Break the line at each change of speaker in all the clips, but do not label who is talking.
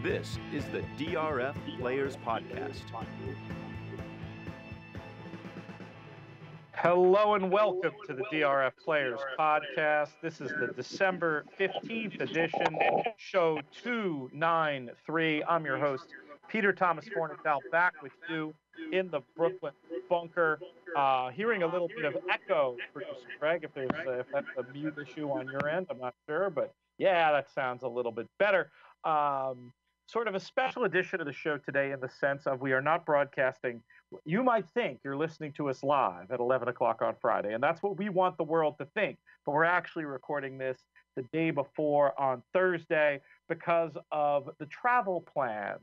This is the DRF Players Podcast.
Hello and welcome to the DRF Players Podcast. This is the December 15th edition, show 293. I'm your host, Peter Thomas Fornadell, back with you in the Brooklyn bunker. Hearing a little bit of echo, producer Greg, if that's a mute issue on your end, I'm not sure, but yeah, that sounds a little bit better. Sort of a special edition of the show today in the sense of we are not broadcasting. You might think you're listening to us live at 11 o'clock on Friday, and that's what we want the world to think. But we're actually recording this the day before on Thursday because of the travel plans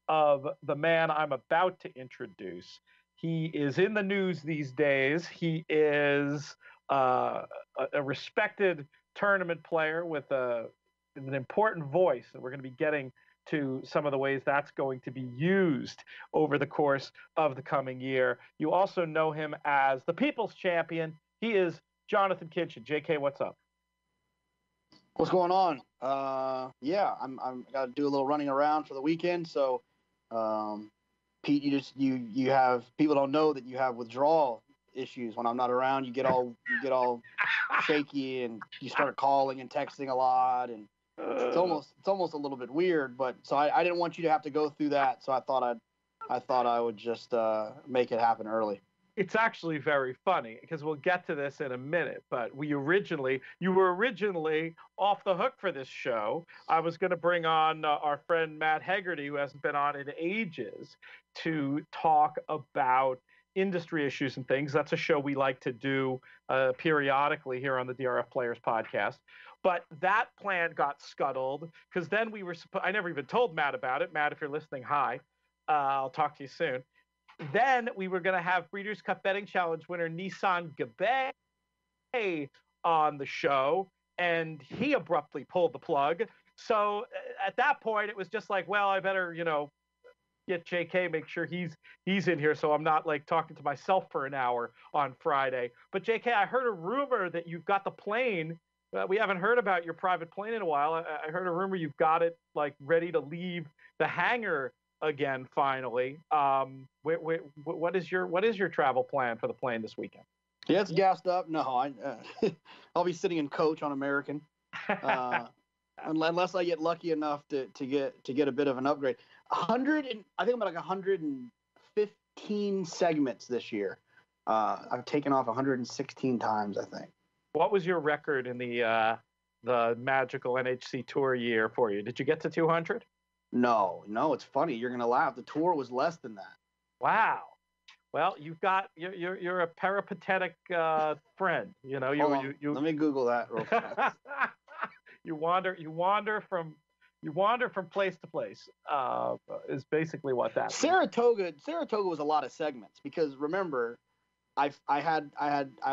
of the man I'm about to introduce. He is in the news these days. He is a respected tournament player with an important voice, and we're going to be getting to some of the ways that's going to be used over the course of the coming year. You also know him as the People's Champion. He is Jonathan Kinchin. JK, what's up?
What's going on? I'm got to do a little running around for the weekend. So, Pete, you have, people don't know that you have withdrawal issues when I'm not around. You get all shaky and you start calling and texting a lot, and it's almost a little bit weird. But so I didn't want you to have to go through that. So I thought I would just make it happen early.
It's actually very funny because we'll get to this in a minute, but you were originally off the hook for this show. I was going to bring on our friend Matt Hegarty, who hasn't been on in ages, to talk about industry issues and things. That's a show we like to do periodically here on the DRF Players Podcast. But that plan got scuttled because then I never even told Matt about it. Matt, if you're listening, hi. I'll talk to you soon. Then we were going to have Breeders' Cup Betting Challenge winner Nissan Gabe on the show, and he abruptly pulled the plug. So at that point, it was just like, well, I better, get JK, make sure he's in here so I'm not like talking to myself for an hour on Friday. But JK, I heard a rumor that you've got the plane. We haven't heard about your private plane in a while. I heard a rumor you've got it like ready to leave the hangar again finally. What is your travel plan for the plane this weekend?
Yeah, it's gassed up. No, I'll be sitting in coach on American, unless I get lucky enough to get a bit of an upgrade. I think I'm at like 115 segments this year. I've taken off 116 times, I think.
What was your record in the magical NHC Tour year for you? Did you get to 200? No,
it's funny. You're gonna laugh. The tour was less than that.
Wow. Well, you're a peripatetic friend.
Let me Google that real fast.
You wander from place to place. Is basically what that is.
Saratoga was a lot of segments because remember, I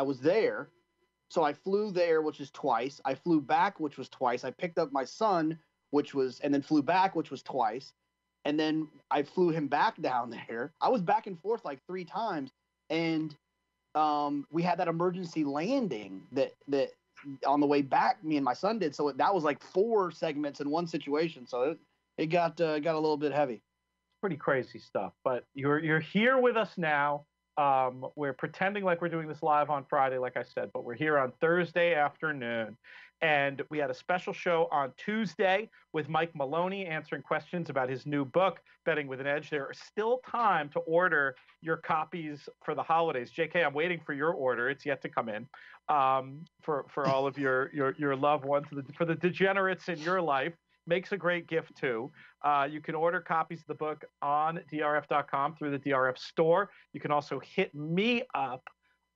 was there, so I flew there, which is twice. I flew back, which was twice. I picked up my son, and then flew back, which was twice. And then I flew him back down there. I was back and forth like 3 times. And we had that emergency landing that on the way back, me and my son did. So that was like 4 segments in one situation. So it got a little bit heavy.
It's pretty crazy stuff. But you're here with us now. We're pretending like we're doing this live on Friday, like I said, but we're here on Thursday afternoon. And we had a special show on Tuesday with Mike Maloney answering questions about his new book, Betting with an Edge. There is still time to order your copies for the holidays. JK, I'm waiting for your order. It's yet to come in for all of your loved ones, for the degenerates in your life. Makes a great gift, too. You can order copies of the book on DRF.com through the DRF store. You can also hit me up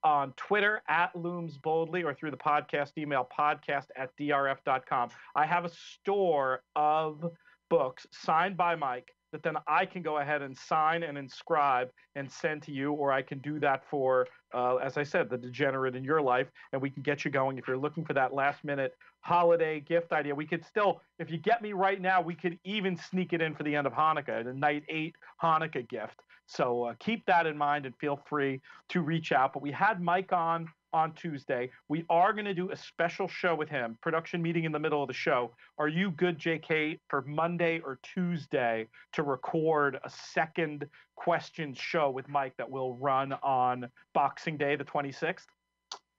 on Twitter @LoomsBoldly or through the podcast email podcast@drf.com. I have a store of books signed by Mike that then I can go ahead and sign and inscribe and send to you, or I can do that for, as I said, the degenerate in your life, and we can get you going. If you're looking for that last-minute holiday gift idea, we could still, if you get me right now, we could even sneak it in for the end of Hanukkah, the Night 8 Hanukkah gift. So keep that in mind and feel free to reach out. But we had Mike on on Tuesday. We are going to do a special show with him, production meeting in the middle of the show. Are you good, JK, for Monday or Tuesday to record a second questions show with Mike that will run on Boxing Day, the 26th?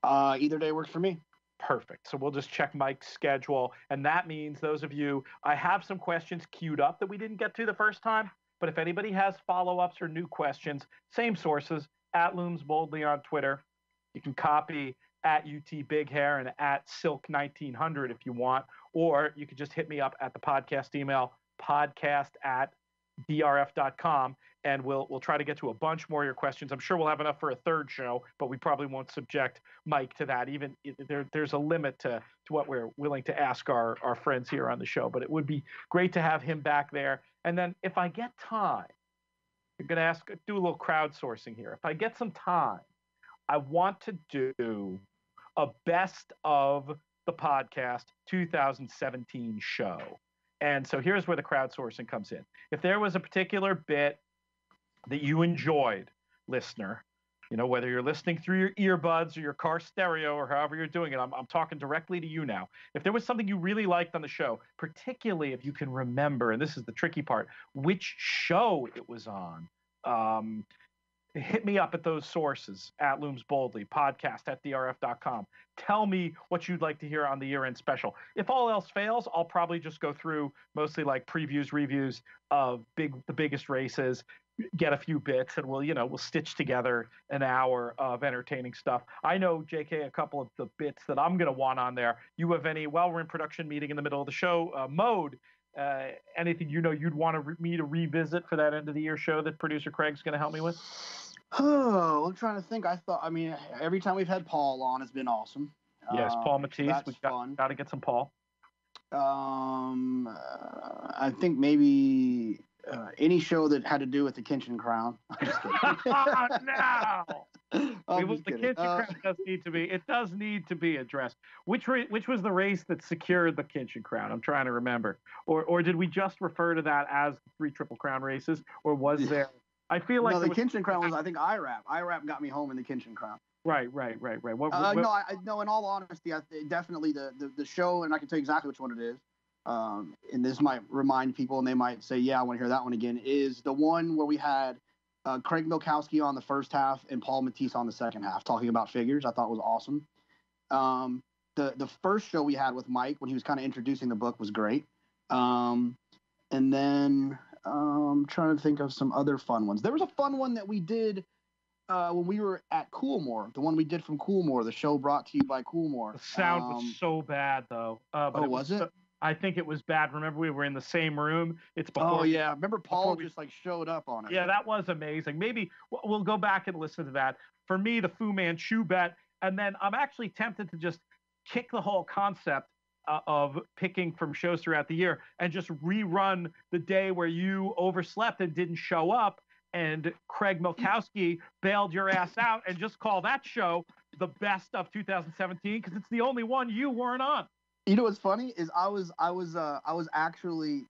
Either day works for me.
Perfect. So we'll just check Mike's schedule. And that means those of you, I have some questions queued up that we didn't get to the first time. But if anybody has follow-ups or new questions, same sources, at Looms Boldly on Twitter. You can copy at UT Big Hair and at Silk1900 if you want. Or you could just hit me up at the podcast email, podcast@drf.com. And we'll try to get to a bunch more of your questions. I'm sure we'll have enough for a third show, but we probably won't subject Mike to that. Even there's a limit to what we're willing to ask our friends here on the show. But it would be great to have him back there. And then if I get time, I'm going to do a little crowdsourcing here. If I get some time, I want to do a best of the podcast 2017 show. And so here's where the crowdsourcing comes in. If there was a particular bit that you enjoyed, listener, whether you're listening through your earbuds or your car stereo or however you're doing it, I'm talking directly to you now. If there was something you really liked on the show, particularly if you can remember, and this is the tricky part, which show it was on, hit me up at those sources, at Looms Boldly, podcast@drf.com. Tell me what you'd like to hear on the year-end special. If all else fails, I'll probably just go through mostly like previews, reviews of the biggest races, get a few bits, and we'll stitch together an hour of entertaining stuff. I know, JK, a couple of the bits that I'm going to want on there. You have any, while we're in production meeting in the middle of the show mode, anything you'd want me to revisit for that end of the year show that producer Craig's going to help me with?
Oh, I'm trying to think. Every time we've had Paul on, it's been awesome.
Yes, Paul Matisse.
That's fun.
Got to get some Paul.
I think maybe any show that had to do with the Kenshin Crown. I'm just kidding.
Oh, no! The Kenshin Crown does need to be addressed. Which was the race that secured the Kenshin Crown? I'm trying to remember. Or did we just refer to that as the 3 Triple Crown races? Or was there? I feel like
the Kenshin Crown was, I think, IRAP. IRAP got me home in the Kenshin Crown. Right. No, in all honesty, definitely the show, and I can tell you exactly which one it is. And this might remind people, and they might say, "Yeah, I want to hear that one again." Is the one where we had Craig Milkowski on the first half and Paul Matisse on the second half, talking about figures. I thought was awesome. The first show we had with Mike when he was kind of introducing the book was great. And then I'm trying to think of some other fun ones. There was a fun one that we did when we were at Coolmore, the one we did from Coolmore, the show brought to you by Coolmore.
The sound was so bad, though.
Was it?
I think it was bad. Remember, we were in the same room. It's before.
Oh, yeah. Remember, Paul just showed up on it.
Yeah, that was amazing. Maybe we'll go back and listen to that. For me, the Fu Manchu bet. And then I'm actually tempted to just kick the whole concept of picking from shows throughout the year and just rerun the day where you overslept and didn't show up and Craig Milkowski bailed your ass out, and just call that show the best of 2017 because it's the only one you weren't on.
You know what's funny is I was actually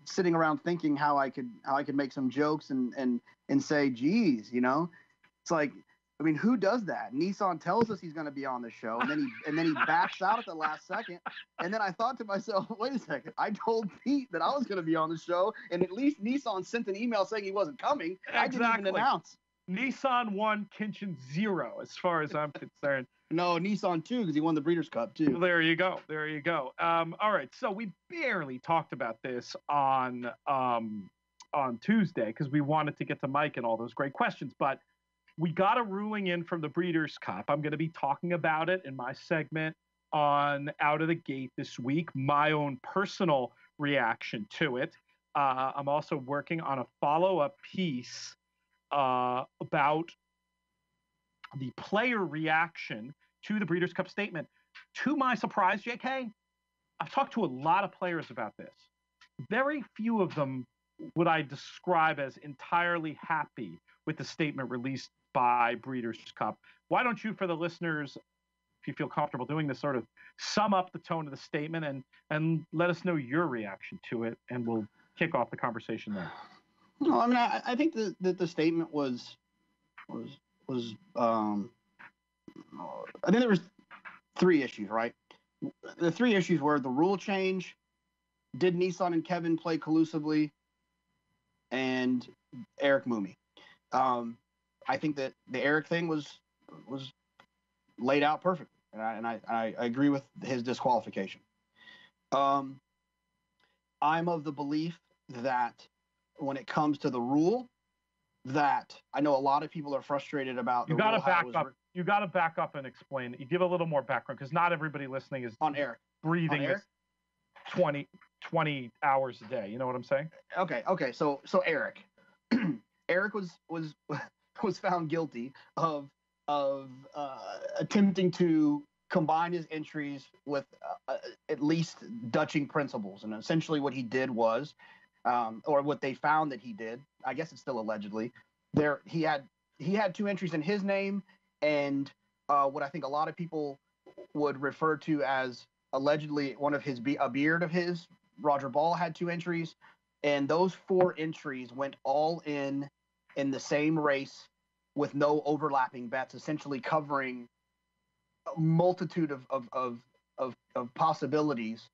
sitting around thinking how I could make some jokes and say, geez, it's like, I mean, who does that? Nissan tells us he's going to be on the show, and then he backs out at the last second. And then I thought to myself, wait a second, I told Pete that I was going to be on the show, and at least Nissan sent an email saying he wasn't coming.
Exactly.
I didn't even announce.
Nissan 1, Kenshin 0, as far as I'm concerned.
No, Nissan 2, because he won the Breeders' Cup too.
There you go. All right, so we barely talked about this on Tuesday because we wanted to get to Mike and all those great questions, but we got a ruling in from the Breeders' Cup. I'm going to be talking about it in my segment on Out of the Gate this week, my own personal reaction to it. I'm also working on a follow-up piece about the player reaction to the Breeders' Cup statement. To my surprise, JK, I've talked to a lot of players about this. Very few of them would I describe as entirely happy with the statement released by Breeders' Cup. Why don't you, for the listeners, if you feel comfortable doing this, sort of sum up the tone of the statement and let us know your reaction to it, and we'll kick off the conversation there.
No, I mean, I think that the statement was I think there was 3 issues, right? The 3 issues were the rule change, did Nissan and Kevin play collusively, and Eric Mooney. I think that the Eric thing was laid out perfectly, and I agree with his disqualification. I'm of the belief that when it comes to the rule, that I know a lot of people are frustrated about.
You got to back up. You got to back up and explain. You give a little more background because not everybody listening is
on Eric
breathing
on Eric?
20 hours a day. You know what I'm saying?
Okay. So Eric, Eric was found guilty of attempting to combine his entries with at least Dutching principles, and essentially what he did was, or what they found that he did. I guess it's still allegedly. He had 2 entries in his name, and what I think a lot of people would refer to as allegedly one of a beard of his, Roger Ball, had 2 entries, and those 4 entries went all in the same race with no overlapping bets, essentially covering a multitude of possibilities,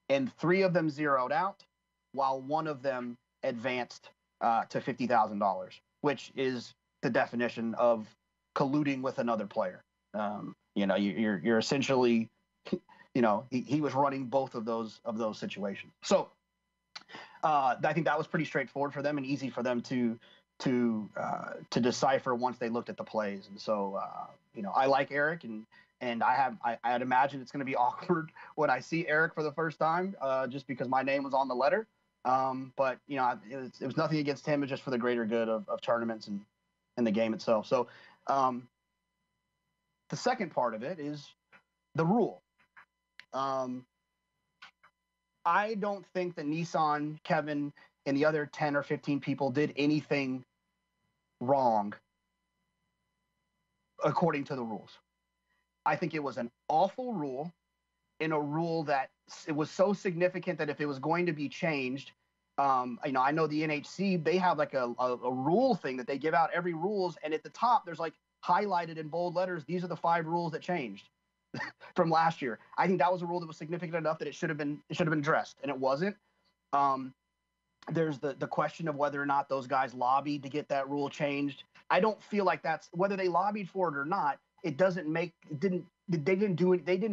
and 3 of them zeroed out, while 1 of them advanced to $50,000, which is the definition of colluding with another player. You're essentially, he was running both of those situations. So I think that was pretty straightforward for them and easy for them to decipher once they looked at the plays. And so I like Eric, and I'd imagine it's going to be awkward when I see Eric for the first time, just because my name was on the letter. But it was nothing against him, it's just for the greater good of tournaments and the game itself. So the second part of it is the rule. I don't think that Nissan, Kevin, and the other 10 or 15 people did anything wrong according to the rules. I think it was an awful rule, in a rule that it was so significant that if it was going to be changed, I know the NHC, they have like a rule thing that they give out every rules, and at the top there's like highlighted in bold letters, these are the 5 rules that changed from last year. I think that was a rule that was significant enough that it should have been addressed, and it wasn't. There's the question of whether or not those guys lobbied to get that rule changed. I don't feel like that's, whether they lobbied for it or not, they didn't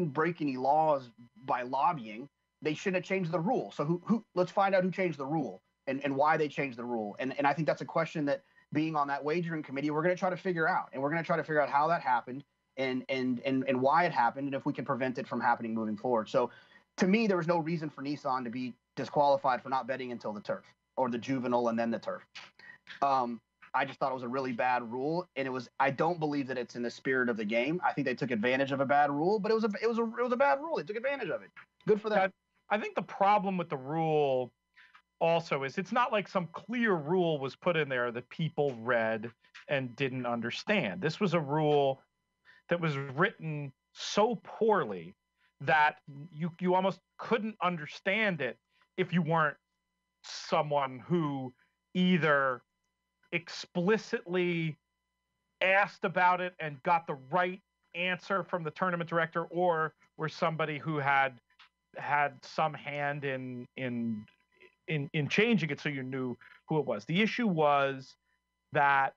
break any laws by lobbying. They shouldn't have changed the rule. So let's find out who changed the rule and why they changed the rule. And I think that's a question that, being on that wagering committee, we're going to try to figure out, and we're going to try to figure out how that happened and why it happened, and if we can prevent it from happening moving forward. So to me, there was no reason for Nissan to be disqualified for not betting until the turf, or the juvenile and then the turf. I just thought it was a really bad rule, and I don't believe that it's in the spirit of the game. I think they took advantage of a bad rule, but it was a bad rule. They took advantage of it. Good for them.
I think the problem with the rule also is it's not like some clear rule was put in there that people read and didn't understand. This was a rule that was written so poorly that you almost couldn't understand it if you weren't someone who either explicitly asked about it and got the right answer from the tournament director, or were somebody who had some hand in changing it so you knew who it was. The issue was that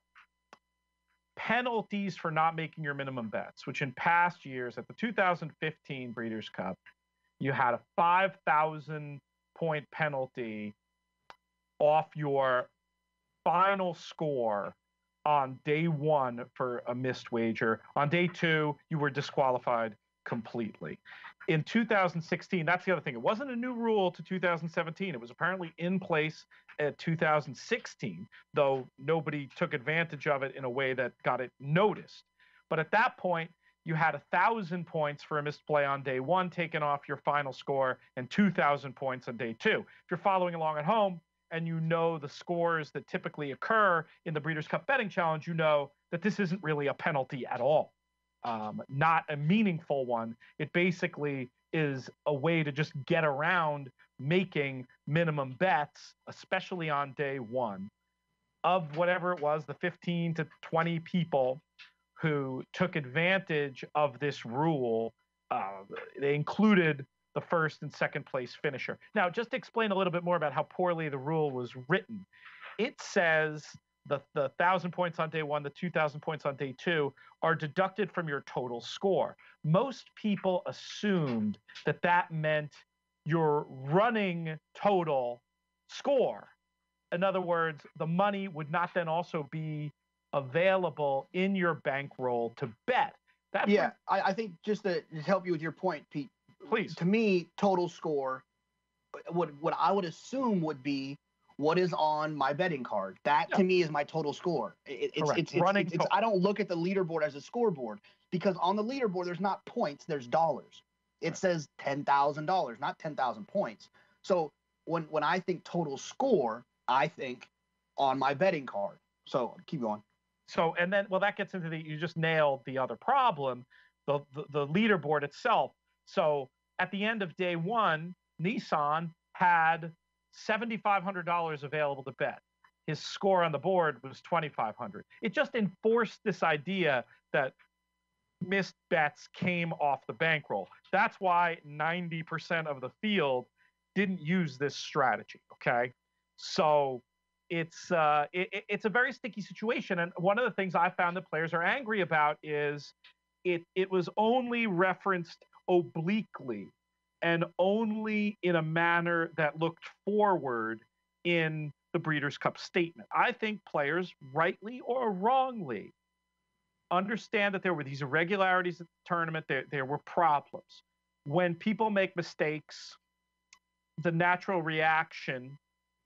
penalties for not making your minimum bets, which in past years, at the 2015 Breeders' Cup, you had a 5,000 point penalty off your final score on day 1 for a missed wager. On day 2, you were disqualified completely. In 2016, that's the other thing. It wasn't a new rule to 2017. It was apparently in place at 2016, though nobody took advantage of it in a way that got it noticed. But at that point, you had 1,000 points for a missed play on day 1 taken off your final score, and 2,000 points on day 2. If you're following along at home and you know the scores that typically occur in the Breeders' Cup Betting Challenge, you know that this isn't really a penalty at all. Not a meaningful one. It basically is a way to just get around making minimum bets, especially on day 1, of whatever it was, the 15 to 20 people who took advantage of this rule. They included the first and second place finisher. Now, just to explain a little bit more about how poorly the rule was written, it says the 1,000 points on day one, the 2,000 points on day two are deducted from your total score. Most people assumed that that meant your running total score. In other words, the money would not then also be available in your bankroll to bet.
I think just to help you with your point, Pete,
please.
To me, total score, what I would assume would be what is on my betting card. That to me is my total score. It's I don't look at the leaderboard as a scoreboard, because on the leaderboard there's not points, there's dollars. It says $10,000, not 10,000 points. So when I think total score, I think on my betting card. So keep going.
So, and then, well, that gets into you just nailed the other problem, the leaderboard itself. So at the end of day one, Nissan had $7,500 available to bet. His score on the board was 2,500. It just enforced this idea that missed bets came off the bankroll. That's why 90% of the field didn't use this strategy. Okay, so it's a very sticky situation, and one of the things I found that players are angry about is it was only referenced obliquely and only in a manner that looked forward in the Breeders' Cup statement. I think players, rightly or wrongly, understand that there were these irregularities at the tournament. There were problems. When people make mistakes, the natural reaction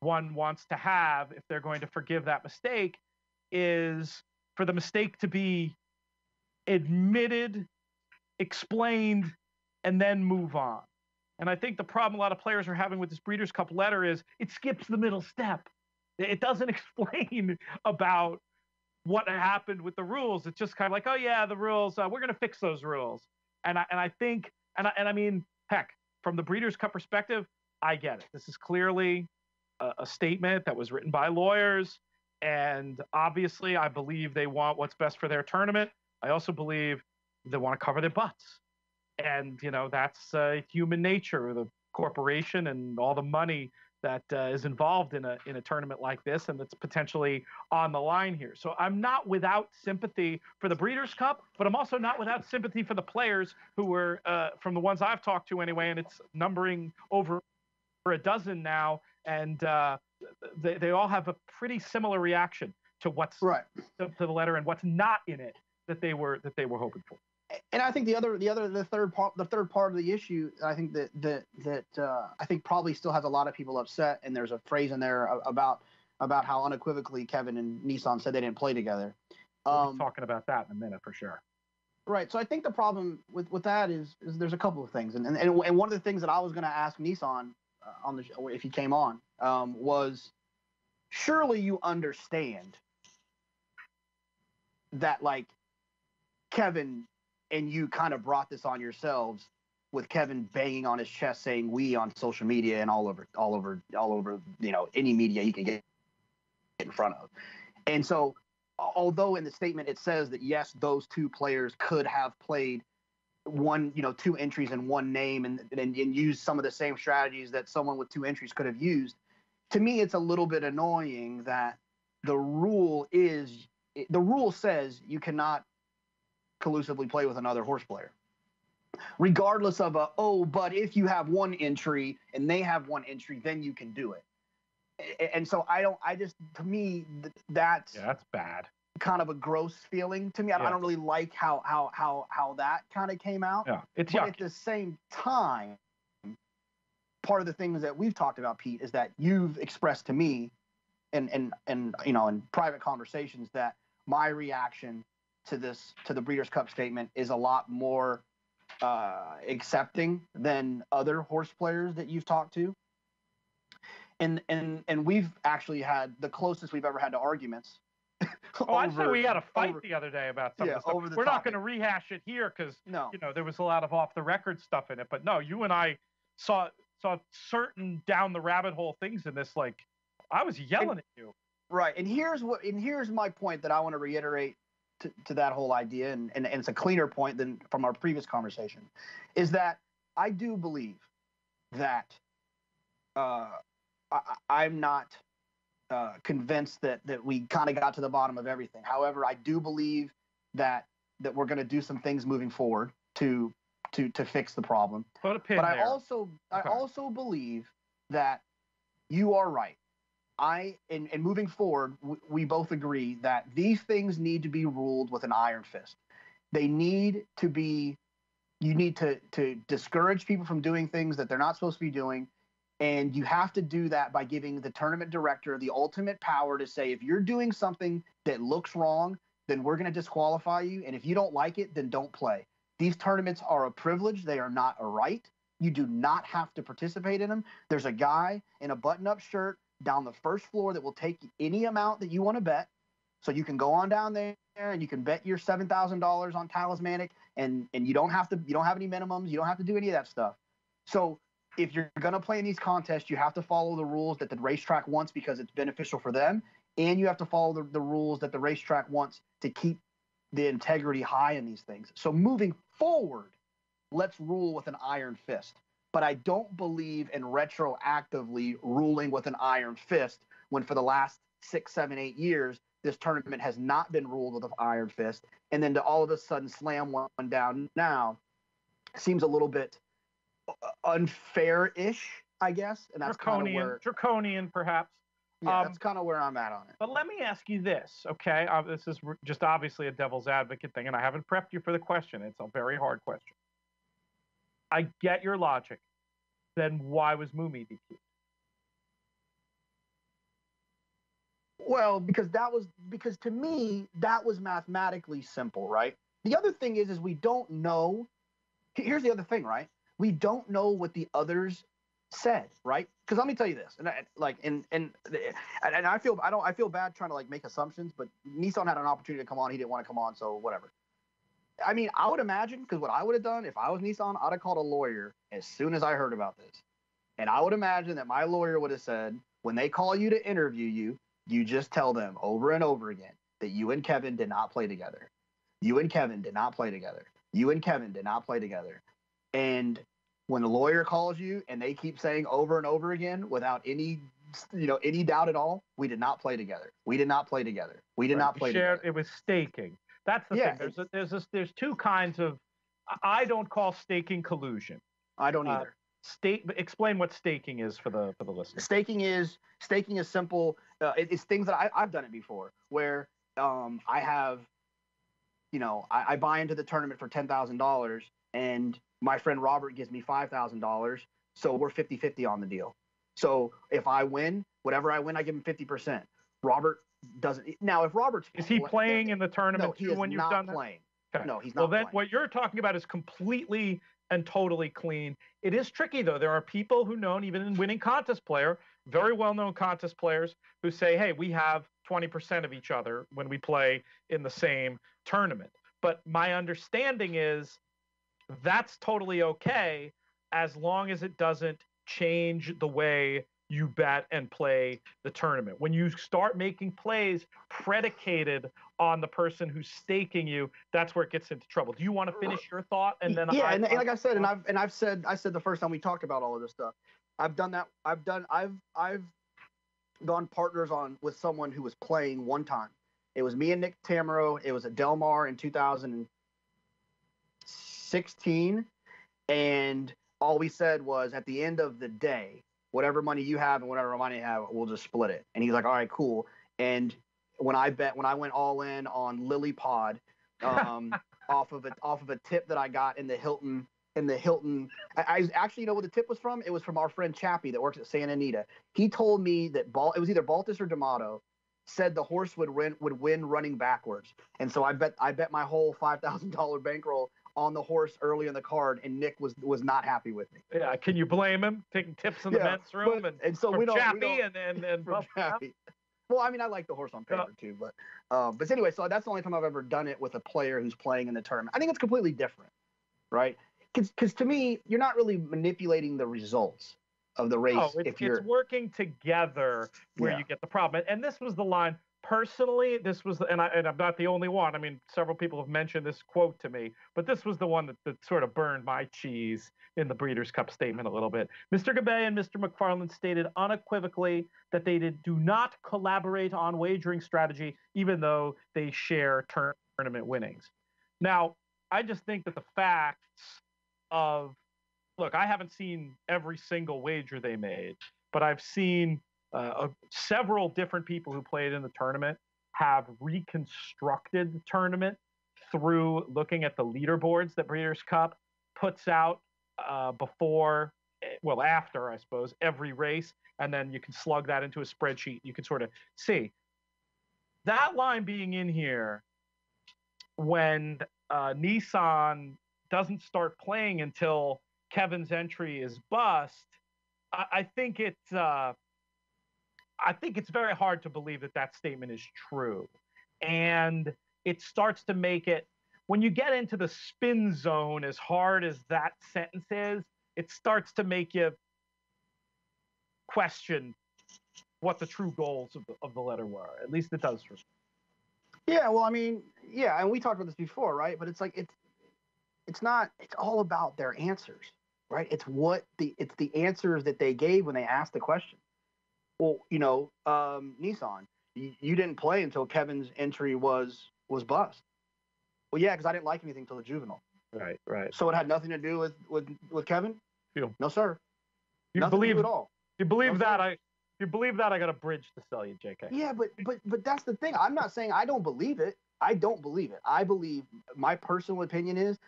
one wants to have, if they're going to forgive that mistake, is for the mistake to be admitted, explained, and then move on. And I think the problem a lot of players are having with this Breeders' Cup letter is it skips the middle step. It doesn't explain about what happened with the rules. It's just kind of like, oh yeah, the rules, we're going to fix those rules. And I think, I mean, heck, from the Breeders' Cup perspective, I get it. This is clearly a statement that was written by lawyers, and obviously I believe they want what's best for their tournament. I also believe they want to cover their butts, and that's human nature, the corporation and all the money that is involved in a tournament like this, and that's potentially on the line here. So I'm not without sympathy for the Breeders' Cup, but I'm also not without sympathy for the players who were, from the ones I've talked to anyway, and it's numbering over a dozen now, and they all have a pretty similar reaction to what's right to the letter and what's not in it that they were hoping for.
And I think the third part of the issue, I think that I think probably still has a lot of people upset. And there's a phrase in there about how unequivocally Kevin and Nissan said they didn't play together.
We'll be talking about that in a minute for sure.
Right. So I think the problem with that is there's a couple of things, and one of the things that I was going to ask Nissan on the show, if he came on, was, surely you understand that, like, Kevin and you kind of brought this on yourselves, with Kevin banging on his chest saying "we" on social media and all over any media he can get in front of. And so, although in the statement it says that yes, those two players could have played two entries and one name and use some of the same strategies that someone with two entries could have used, to me it's a little bit annoying that the rule says you cannot collusively play with another horse player, regardless of but if you have one entry and they have one entry, then you can do it. And so to me that's
bad,
kind of a gross feeling to me. I don't really like how that kind of came out.
Yeah, it's
but
yucky.
At the same time, part of the things that we've talked about, Pete, is that you've expressed to me and in private conversations that my reaction to the Breeders' Cup statement is a lot more accepting than other horse players that you've talked to. And we've actually had the closest we've ever had to arguments.
I'd say we had a fight the other day about some of this stuff. We're not going to rehash it here because there was a lot of off the record stuff in it. But no, you and I saw certain down the rabbit hole things in this. Like, I was yelling at you.
Right. And here's my point that I want to reiterate to that whole idea, and it's a cleaner point than from our previous conversation, is that I do believe that I'm not convinced that we kind of got to the bottom of everything. However, I do believe that we're going to do some things moving forward to fix the problem.
Put a pin
but
there.
I also believe that you are right. And moving forward, we both agree that these things need to be ruled with an iron fist. They need to be. You need to discourage people from doing things that they're not supposed to be doing. And you have to do that by giving the tournament director the ultimate power to say, if you're doing something that looks wrong, then we're going to disqualify you. And if you don't like it, then don't play. These tournaments are a privilege. They are not a right. You do not have to participate in them. There's a guy in a button-up shirt down the first floor that will take any amount that you want to bet. So you can go on down there and you can bet your $7,000 on Talismanic, and you don't have any minimums. You don't have to do any of that stuff. So if you're going to play in these contests, you have to follow the rules that the racetrack wants because it's beneficial for them. And you have to follow the rules that the racetrack wants to keep the integrity high in these things. So moving forward, let's rule with an iron fist. But I don't believe in retroactively ruling with an iron fist when for the last 6, 7, 8 years, this tournament has not been ruled with an iron fist. And then to all of a sudden slam one down now seems a little bit unfair-ish, I guess. And that's
draconian, perhaps.
Yeah, that's kind of where I'm at on it.
But let me ask you this, okay? This is just obviously a devil's advocate thing, and I haven't prepped you for the question. It's a very hard question. I get your logic. Then why was Mumi DQ'd?
Well, because to me, that was mathematically simple, right? The other thing is we don't know. Here's the other thing, right? We don't know what the others said, right? Because let me tell you this, and I feel bad trying to like make assumptions, but Nissan had an opportunity to come on, he didn't want to come on, so whatever. I mean, I would imagine, because what I would have done if I was Nissan, I'd have called a lawyer as soon as I heard about this, and I would imagine that my lawyer would have said, when they call you to interview you, you just tell them over and over again that you and Kevin did not play together. You and Kevin did not play together. You and Kevin did not play together. And when the lawyer calls you and they keep saying over and over again without any doubt at all, we did not play together. We did not play together. We did not play together.
It was staking. That's the thing. There's two kinds of. I don't call staking collusion.
I don't either.
Explain what staking is for the listeners.
Staking is simple. It's things that I've done it before, where I have, I buy into the tournament for $10,000, and my friend Robert gives me $5,000, so we're 50-50 on the deal. So if I win, whatever I win, I give him 50%. Robert doesn't. Now, if Robert's
is he playing in the tournament too when you've done that?
Okay. No, he's not.
Well, then what you're talking about is completely and totally clean. It is tricky, though. There are people who know, even in winning contest player, very well-known contest players, who say, hey, we have 20% of each other when we play in the same tournament. But my understanding is that's totally okay as long as it doesn't change the way you bet and play the tournament. When you start making plays predicated on the person who's staking you, that's where it gets into trouble. Do you want to finish your thought? And then
and like I said, I said the first time we talked about all of this stuff, I've done that. I've gone partners on with someone who was playing one time. It was me and Nick Tamaro. It was at Del Mar in 2016, and all we said was, at the end of the day, whatever money you have and whatever money I have, we'll just split it. And he's like, all right, cool. And when I went all in on Lily Pod, off of a tip that I got in the Hilton. I actually, what the tip was from? It was from our friend Chappie that works at Santa Anita. He told me that it was either Baltus or D'Amato said the horse would win running backwards. And so I bet my whole $5,000 bankroll on the horse early in the card, and Nick was not happy with me.
Yeah, can you blame him? Taking tips in the men's room and so we don't. Chappie and
Chappie. Well, I mean, I like the horse on paper too, but anyway, so that's the only time I've ever done it with a player who's playing in the tournament. I think it's completely different, right? Because to me, you're not really manipulating the results of the race.
No, it's working together where you get the problem. And this was the line. personally, this was, and I'm not the only one. I mean, several people have mentioned this quote to me, but this was the one that sort of burned my cheese in the Breeders' Cup statement a little bit. Mr. Gabay and Mr. McFarland stated unequivocally that they do not collaborate on wagering strategy, even though they share tournament winnings. Now, I just think that the facts of, look, I haven't seen every single wager they made, but I've seen several different people who played in the tournament have reconstructed the tournament through looking at the leaderboards that Breeders' Cup puts out after, I suppose, every race. And then you can slug that into a spreadsheet. You can sort of see that line being in here when Nissan doesn't start playing until Kevin's entry is bust. I think it's very hard to believe that statement is true. And it starts to make it, when you get into the spin zone, as hard as that sentence is, it starts to make you question what the true goals of the letter were. At least it does for me.
Yeah, well, I mean, yeah, and we talked about this before, right? But it's like it's all about their answers, right? It's the answers that they gave when they asked the question. Well, Nissan, you didn't play until Kevin's entry was bust. Well, yeah, because I didn't like anything until the juvenile.
Right.
So it had nothing to do with Kevin? No, sir.
You
nothing
believe
to do at all.
You believe
No,
that?
sir.
You believe that? I got a bridge to sell you, JK.
Yeah, but that's the thing. I'm not saying I don't believe it. I don't believe it. I believe, my personal opinion is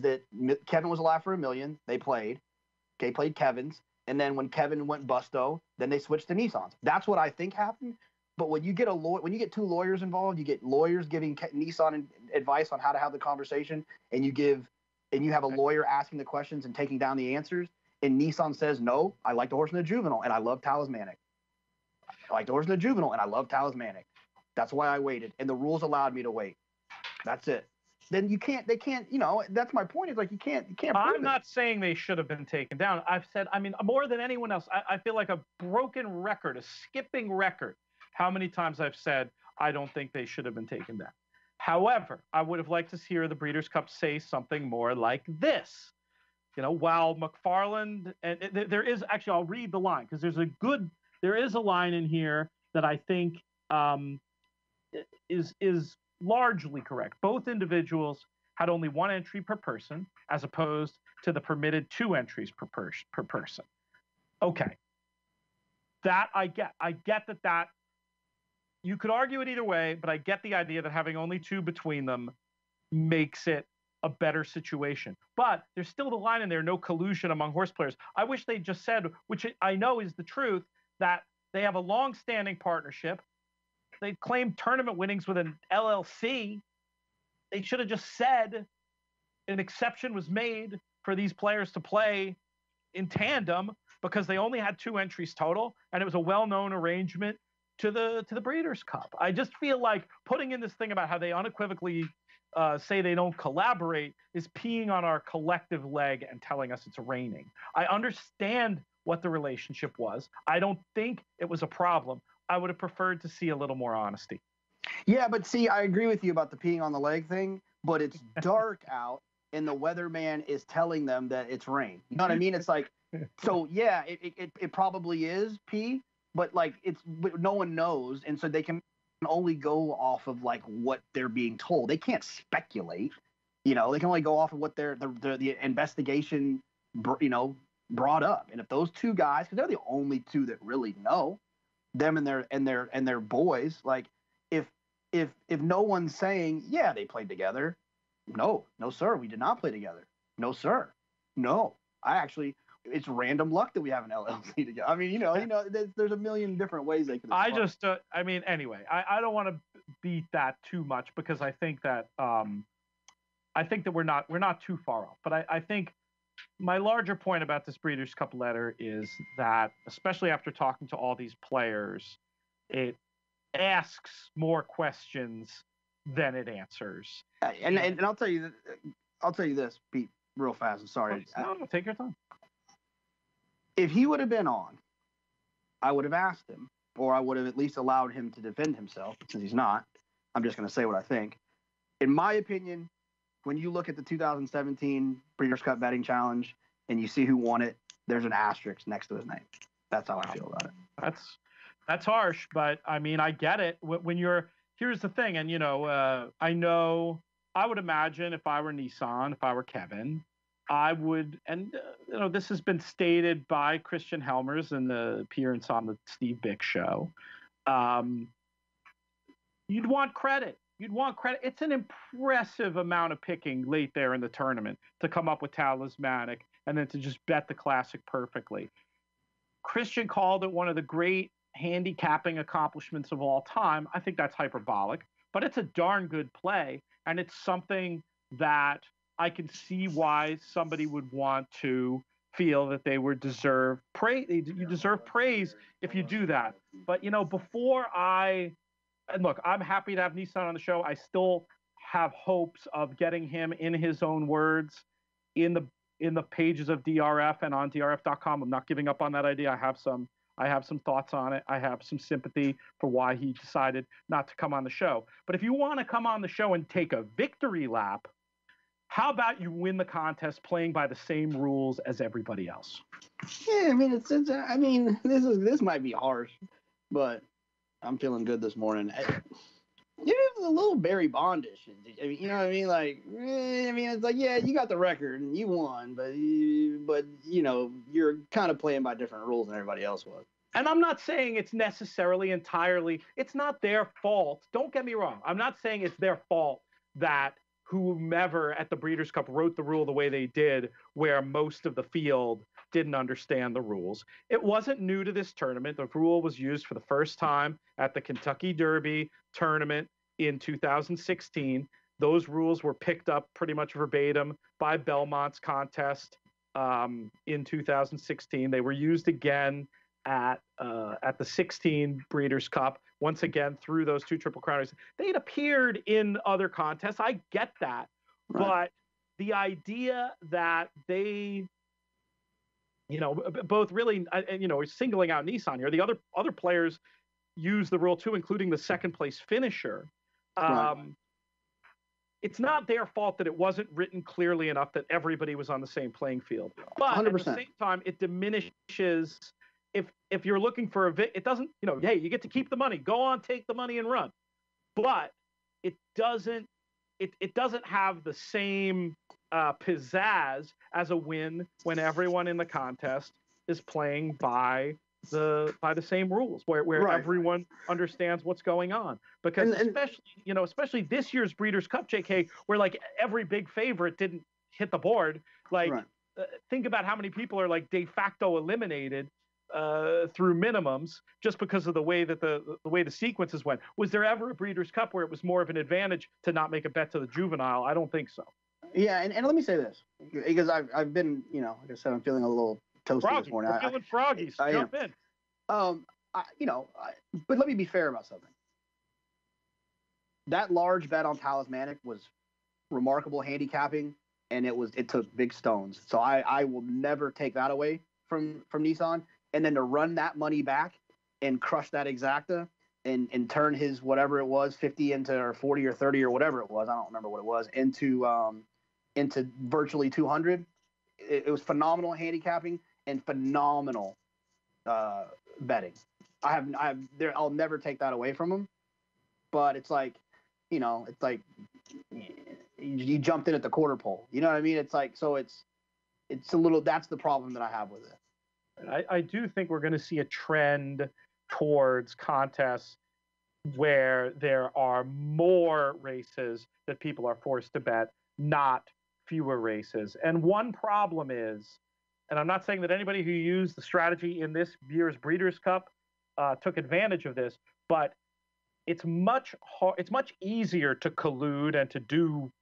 that Kevin was alive for $1 million. They played. They played Kevin's. And then when Kevin went busto, then they switched to Nissans. That's what I think happened. But when you get when you get two lawyers involved, you get lawyers giving Nissan advice on how to have the conversation, and you have a lawyer asking the questions and taking down the answers. And Nissan says, no, I like the horse in the juvenile, and I love Talismanic. I like the horse in the juvenile, and I love Talismanic. That's why I waited, and the rules allowed me to wait. That's it. Then they can't, that's my point. Is like, you can't
I'm not saying they should have been taken down. I've said, I mean, more than anyone else, I feel like a broken record, a skipping record, how many times I've said, I don't think they should have been taken down. However, I would have liked to hear the Breeders' Cup say something more like this. While McFarland, and there is actually, I'll read the line, because there is a line in here that I think is largely correct. Both individuals had only one entry per person, as opposed to the permitted 2 entries per person. Okay. That I get. I get that you could argue it either way, but I get the idea that having only 2 between them makes it a better situation. But there's still the line in there, no collusion among horse players. I wish they just said, which I know is the truth, that they have a long-standing partnership. They claimed tournament winnings with an LLC. They should have just said an exception was made for these players to play in tandem because they only had 2 entries total, and it was a well-known arrangement to the Breeders' Cup. I just feel like putting in this thing about how they unequivocally say they don't collaborate is peeing on our collective leg and telling us it's raining. I understand what the relationship was. I don't think it was a problem. I would have preferred to see a little more honesty.
Yeah, but see, I agree with you about the peeing on the leg thing, but it's dark out and the weatherman is telling them that it's rain. You know what I mean? It's like, so yeah, it probably is pee, but like but no one knows. And so they can only go off of like what they're being told. They can't speculate, they can only go off of what the investigation, brought up. And if those 2 guys, because they're the only 2 that really know, them and their boys, like if no one's saying, yeah, they played together, no sir, we did not play together, no sir, no, it's random luck that we have an LLC together. I mean, there's a million different ways they could.
Anyway, I don't want to beat that too much, because I think that we're not too far off. But I think my larger point about this Breeders' Cup letter is that, especially after talking to all these players, it asks more questions than it answers.
And I'll tell you this, Pete, real fast. I'm sorry.
No, take your time.
If he would have been on, I would have asked him, or I would have at least allowed him to defend himself. Since he's not, I'm just going to say what I think. In my opinion, when you look at the 2017 Breeders' Cup Betting Challenge and you see who won it, there's an asterisk next to his name. That's how I feel about it.
That's harsh, but I mean, I get it. When here's the thing, and I know, I would imagine if I were Nissan, if I were Kevin, I would, and this has been stated by Christian Helmers in the appearance on the Steve Bick show. You'd want credit. It's an impressive amount of picking late there in the tournament to come up with Talismanic and then to just bet the classic perfectly. Christian called it one of the great handicapping accomplishments of all time. I think that's hyperbolic, but it's a darn good play, and it's something that I can see why somebody would want to feel that they would deserve praise. You deserve praise if you do that. But and look, I'm happy to have Nissan on the show. I still have hopes of getting him, in his own words, in the pages of DRF and on DRF.com. I'm not giving up on that idea. I have some thoughts on it. I have some sympathy for why he decided not to come on the show. But if you want to come on the show and take a victory lap, how about you win the contest playing by the same rules as everybody else?
Yeah, I mean, this might be harsh, but I'm feeling good this morning. It was a little Barry Bondish. I mean, you know what I mean? Like, it's like, yeah, you got the record and you won, but you're kind of playing by different rules than everybody else was.
And I'm not saying it's necessarily it's not their fault. Don't get me wrong. I'm not saying it's their fault that whomever at the Breeders' Cup wrote the rule the way they did, where most of the field didn't understand the rules. It wasn't new to this tournament. The rule was used for the first time at the Kentucky Derby tournament in 2016. Those rules were picked up pretty much verbatim by Belmont's contest in 2016. They were used again at the 16 Breeders' Cup, once again through those two Triple Crown. They had appeared in other contests. I get that. Right. But the idea that they, both really, singling out Nissan here, the other players use the rule too, including the second place finisher. Right. It's not their fault that it wasn't written clearly enough that everybody was on the same playing field. But 100%. At the same time, it diminishes. If you're looking for it doesn't, hey, you get to keep the money, go on, take the money and run. But it doesn't have the same pizzazz as a win when everyone in the contest is playing by the same rules, where right. Everyone understands what's going on. Because especially this year's Breeders' Cup, JK, where like every big favorite didn't hit the board. Like, right. Think about how many people are like de facto eliminated through minimums just because of the way that the way the sequences went. Was there ever a Breeders' Cup where it was more of an advantage to not make a bet to the juvenile? I don't think so.
Yeah, and let me say this, because I've been, like I said, I'm feeling a little toasty this morning.
We're feeling froggy. Jump in.
But let me be fair about something. That large bet on Talismanic was remarkable handicapping, and it took big stones. So I will never take that away from Nissan. And then to run that money back and crush that exacta and turn his whatever it was 50 into or 40 or 30 or whatever it was, I don't remember what it was, into virtually 200. It was phenomenal handicapping and phenomenal betting. I'll never take that away from him. But it's like, it's like you jumped in at the quarter pole. You know what I mean? It's like, so it's a little, that's the problem that I have with it.
I do think we're going to see a trend towards contests where there are more races that people are forced to bet, not fewer races. And one problem is, and I'm not saying that anybody who used the strategy in this year's Breeders' Cup took advantage of this, but it's much easier to collude and to do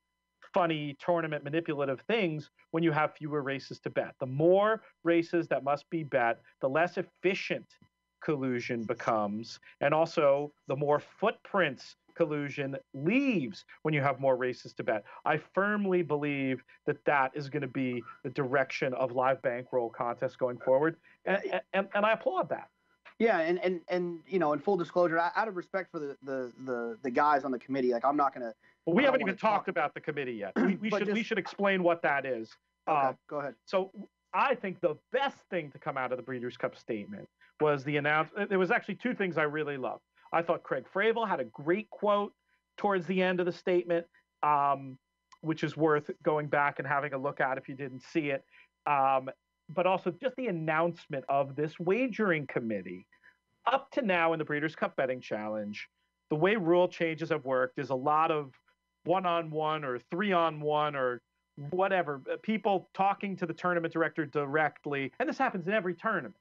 funny tournament manipulative things when you have fewer races to bet. The more races that must be bet, the less efficient collusion becomes, and also the more footprints collusion leaves when you have more races to bet. I firmly believe that is going to be the direction of live bankroll contests going forward, and I applaud that.
Yeah, and in full disclosure, out of respect for the guys on the committee, like I'm not gonna.
Well, we haven't even talked about the committee yet. We should explain what that is.
Okay, go ahead.
So I think the best thing to come out of the Breeders' Cup statement was the announcement. There was actually two things I really loved. I thought Craig Fravel had a great quote towards the end of the statement, which is worth going back and having a look at if you didn't see it. But also just the announcement of this wagering committee. Up to now in the Breeders' Cup Betting Challenge, the way rule changes have worked is a lot of one-on-one or three-on-one or whatever, people talking to the tournament director directly, and this happens in every tournament,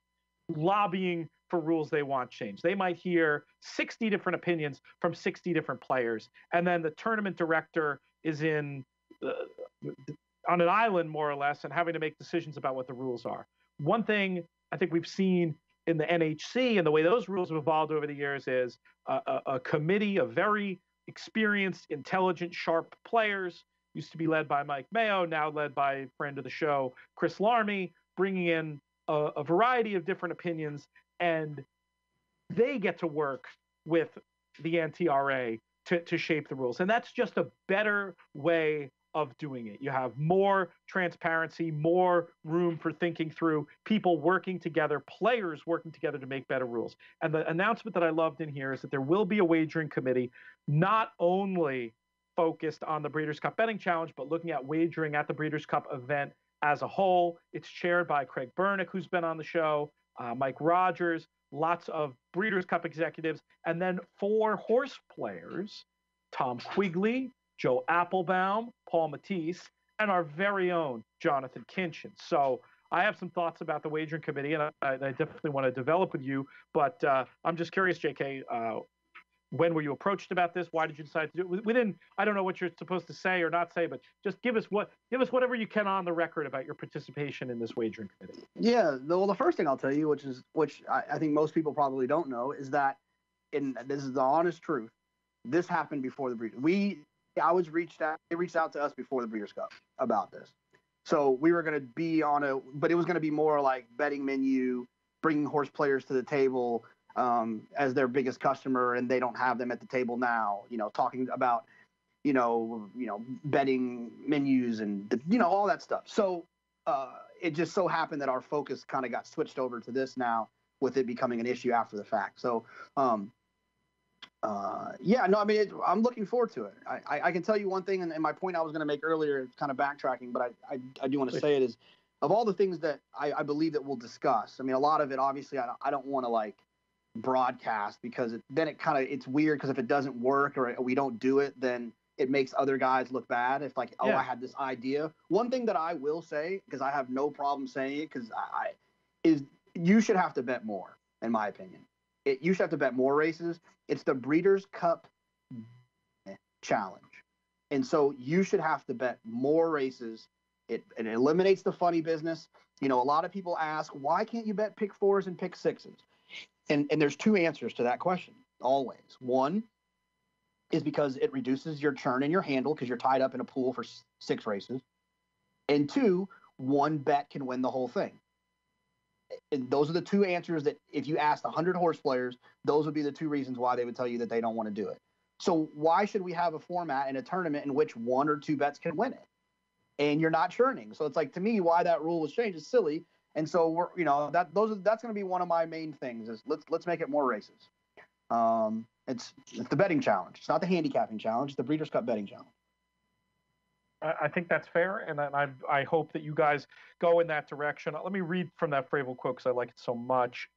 lobbying for rules they want changed. They might hear 60 different opinions from 60 different players, and then the tournament director is on an island, more or less, and having to make decisions about what the rules are. One thing I think we've seen in the NHC and the way those rules have evolved over the years is a committee of very experienced, intelligent, sharp players, used to be led by Mike Mayo, now led by a friend of the show, Chris Larmy, bringing in a variety of different opinions, and they get to work with the NTRA to shape the rules. And that's just a better way of doing it. You have more transparency, more room for thinking through, people working together, players working together to make better rules. And the announcement that I loved in here is that there will be a wagering committee, not only focused on the Breeders' Cup Betting Challenge, but looking at wagering at the Breeders' Cup event as a whole. It's chaired by Craig Bernick, who's been on the show, Mike Rogers, lots of Breeders' Cup executives, and then 4 horse players, Tom Quigley, Joe Applebaum, Paul Matisse, and our very own Jonathan Kinchin. So I have some thoughts about the wagering committee, and I definitely want to develop with you. But I'm just curious, JK, when were you approached about this? Why did you decide to do it? I don't know what you're supposed to say or not say, but just give us whatever you can on the record about your participation in this wagering committee.
Yeah, well, the first thing I'll tell you, which I think most people probably don't know, is that, and this is the honest truth, this happened before the Breeders'. They reached out to us before the Breeders' Cup about this. So we were going to be but it was going to be more like betting menu, bringing horse players to the table as their biggest customer, and they don't have them at the table now. Talking about, betting menus and all that stuff. So it just so happened that our focus kind of got switched over to this now, with it becoming an issue after the fact. So. I'm looking forward to it. I can tell you one thing, and my point I was going to make earlier, kind of backtracking, but I do want to say it is, of all the things that I believe that we'll discuss, I mean, a lot of it, obviously, I don't want to broadcast, because it's weird, because if it doesn't work or we don't do it, then it makes other guys look bad. If I had this idea. One thing that I will say, because I have no problem saying it, because is you should have to bet more, in my opinion. You should have to bet more races. It's the Breeders' Cup Challenge. And so you should have to bet more races. It eliminates the funny business. A lot of people ask, why can't you bet pick 4s and pick 6s? And there's 2 answers to that question, always. One is because it reduces your churn and your handle, because you're tied up in a pool for 6 races. And 2, one bet can win the whole thing. And those are the 2 answers that, if you asked 100 horse players, those would be the 2 reasons why they would tell you that they don't want to do it. So why should we have a format in a tournament in which 1 or 2 bets can win it, and you're not churning? So it's to me, why that rule was changed is silly. And so that's going to be one of my main things, is let's make it more races. It's the betting challenge. It's not the handicapping challenge. It's the Breeders' Cup betting challenge.
I think that's fair, and I hope that you guys go in that direction. Let me read from that Fravel quote, because I like it so much.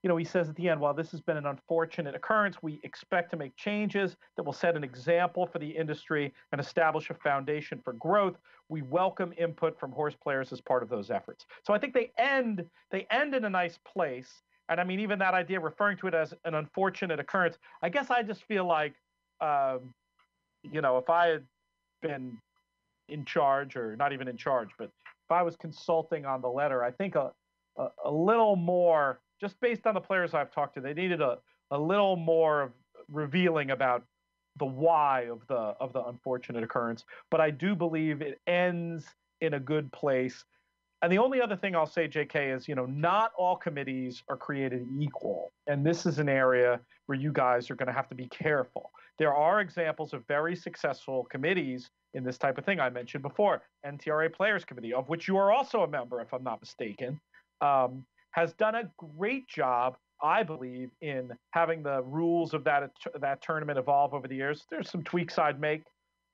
He says at the end, while this has been an unfortunate occurrence, we expect to make changes that will set an example for the industry and establish a foundation for growth. We welcome input from horse players as part of those efforts. So I think they end in a nice place. And I mean, even that idea, referring to it as an unfortunate occurrence, I guess I just feel like, if I had been in charge, or not even in charge, but if I was consulting on the letter, I think a little more, just based on the players I've talked to, they needed a little more revealing about the why of the unfortunate occurrence. But I do believe it ends in a good place. And the only other thing I'll say, JK, is, not all committees are created equal. And this is an area where you guys are going to have to be careful. There are examples of very successful committees in this type of thing. I mentioned before, NTRA Players Committee, of which you are also a member, if I'm not mistaken, has done a great job, I believe, in having the rules of that tournament evolve over the years. There's some tweaks I'd make,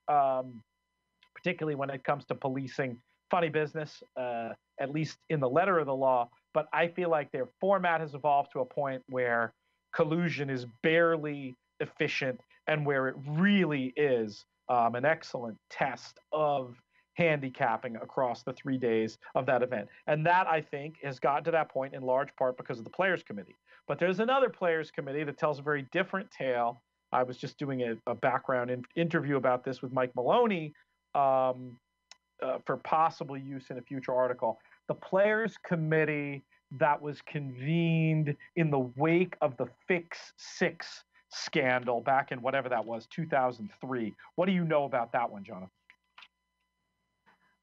particularly when it comes to policing funny business, at least in the letter of the law. But I feel like their format has evolved to a point where collusion is barely efficient and where it really is an excellent test of handicapping across the 3 days of that event. And that, I think, has gotten to that point in large part because of the Players Committee. But there's another Players Committee that tells a very different tale. I was just doing a background interview about this with Mike Maloney, for possible use in a future article. The Players Committee that was convened in the wake of the Fix 6 scandal back in whatever that was, 2003. What do you know about that one, Jonathan?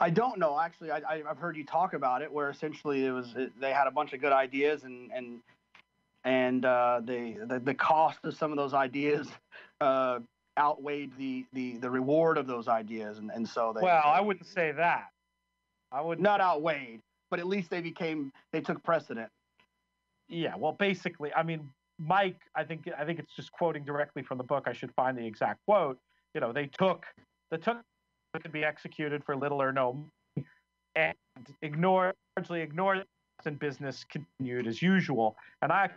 I don't know. Actually, I've heard you talk about it, where essentially they had a bunch of good ideas and the cost of some of those ideas outweighed the reward of those ideas, and so
I wouldn't say that. I would
not outweighed, but at least they took precedent.
Yeah, well, basically, I mean, Mike, I think it's just quoting directly from the book. I should find the exact quote. They took it could be executed for little or no, and largely ignored, and business continued as usual. And I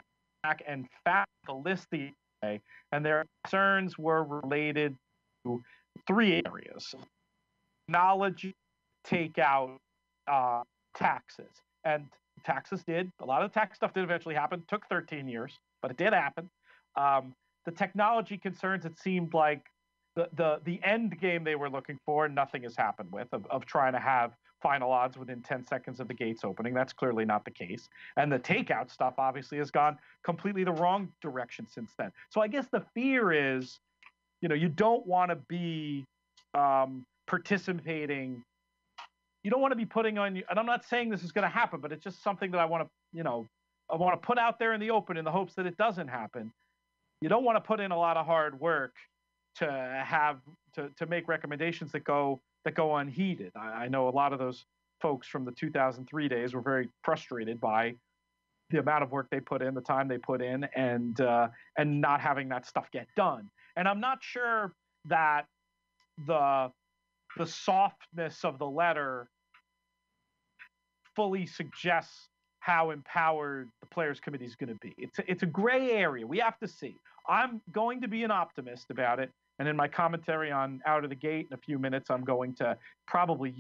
back and found the list the day, and their concerns were related to 3 areas: technology, takeout, taxes. And taxes did. A lot of the tax stuff did eventually happen. Took 13 years, but it did happen. The technology concerns, it seemed like the end game they were looking for, nothing has happened with, of trying to have final odds within 10 seconds of the gates opening. That's clearly not the case. And the takeout stuff obviously has gone completely the wrong direction since then. So I guess the fear is, you don't want to be participating. You don't want to be putting on, and I'm not saying this is going to happen, but it's just something that I want to put out there in the open in the hopes that it doesn't happen. You don't want to put in a lot of hard work to make recommendations that go unheeded. I know a lot of those folks from the 2003 days were very frustrated by the amount of work they put in, the time they put in, and not having that stuff get done. And I'm not sure that the softness of the letter fully suggests how empowered the Players Committee is going to be. It's a gray area. We have to see. I'm going to be an optimist about it. And in my commentary on Out of the Gate in a few minutes, I'm going to probably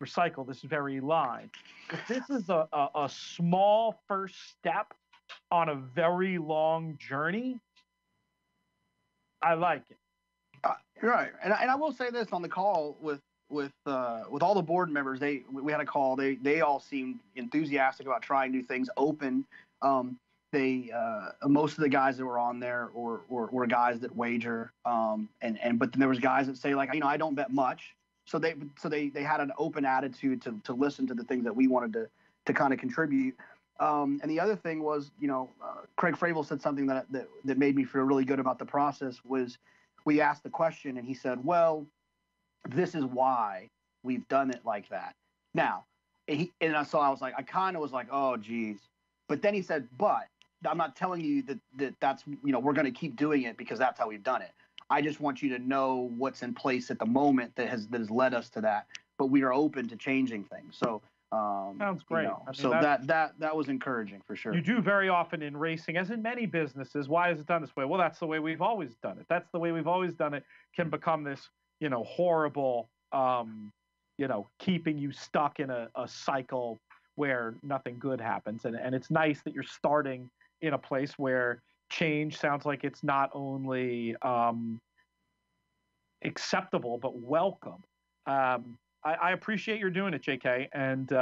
recycle this very line. If this is a small first step on a very long journey, I like it.
You're right. And I will say this on the call with all the board members, we had a call. They all seemed enthusiastic about trying new things, open. Most of the guys that were on there were guys that wager, but then there was guys that say, like, I don't bet much. So they had an open attitude to listen to the things that we wanted to kind of contribute. And the other thing was, Craig Fravel said something that made me feel really good about the process. Was we asked the question and he said, well, this is why we've done it like that. Now, so I was like, I kind of was like, oh, geez. But then he said, but I'm not telling you that's, we're going to keep doing it because that's how we've done it. I just want you to know what's in place at the moment that has led us to that. But we are open to changing things. So
sounds great.
So that was encouraging for sure.
You do very often in racing, as in many businesses. Why is it done this way? Well, that's the way we've always done it. That's the way we've always done it. Can become this, horrible, keeping you stuck in a cycle where nothing good happens. And it's nice that you're starting in a place where change sounds like it's not only acceptable but welcome. I appreciate you're doing it, JK, and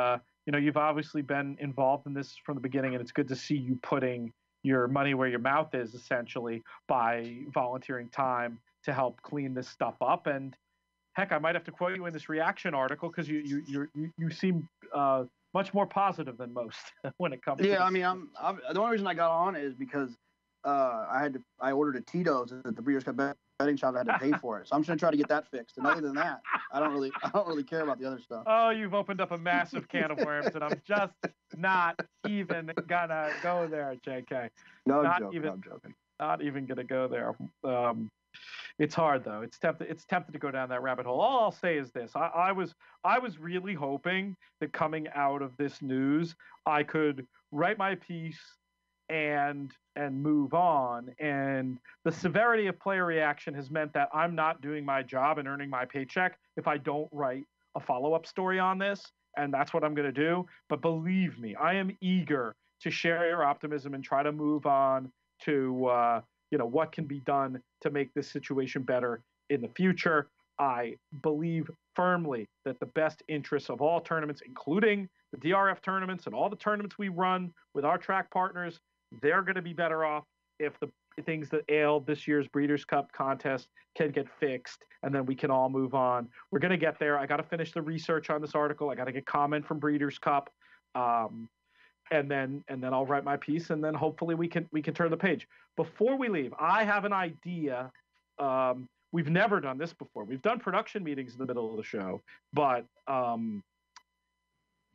you've obviously been involved in this from the beginning, and it's good to see you putting your money where your mouth is, essentially, by volunteering time to help clean this stuff up. And heck, I might have to quote you in this reaction article because you seem much more positive than most when it comes.
Yeah,
to
I mean, I'm the only reason I got on is because I ordered a Tito's at the Breeders' Cup betting shop. I had to pay for it, so I'm just gonna try to get that fixed. And other than that, I don't really care about the other stuff.
Oh, you've opened up a massive can of worms, and I'm just not even gonna go there, JK.
No,
Not
I'm joking.
even,
I'm joking.
not even gonna go there. It's hard though. It's tempted to go down that rabbit hole. All I'll say is this: I was really hoping that coming out of this news, I could write my piece and move on. And the severity of player reaction has meant that I'm not doing my job and earning my paycheck if I don't write a follow-up story on this. And that's what I'm going to do. But believe me, I am eager to share your optimism and try to move on to what can be done to make this situation better in the future. I believe firmly that the best interests of all tournaments, including the DRF tournaments and all the tournaments we run with our track partners, they're going to be better off if the things that ailed this year's Breeders' Cup contest can get fixed, and then we can all move on. We're going to get there. I got to finish the research on this article. I got to get comment from Breeders' Cup, and then I'll write my piece, and then hopefully we can turn the page. Before we leave, I have an idea. We've never done this before. We've done production meetings in the middle of the show, but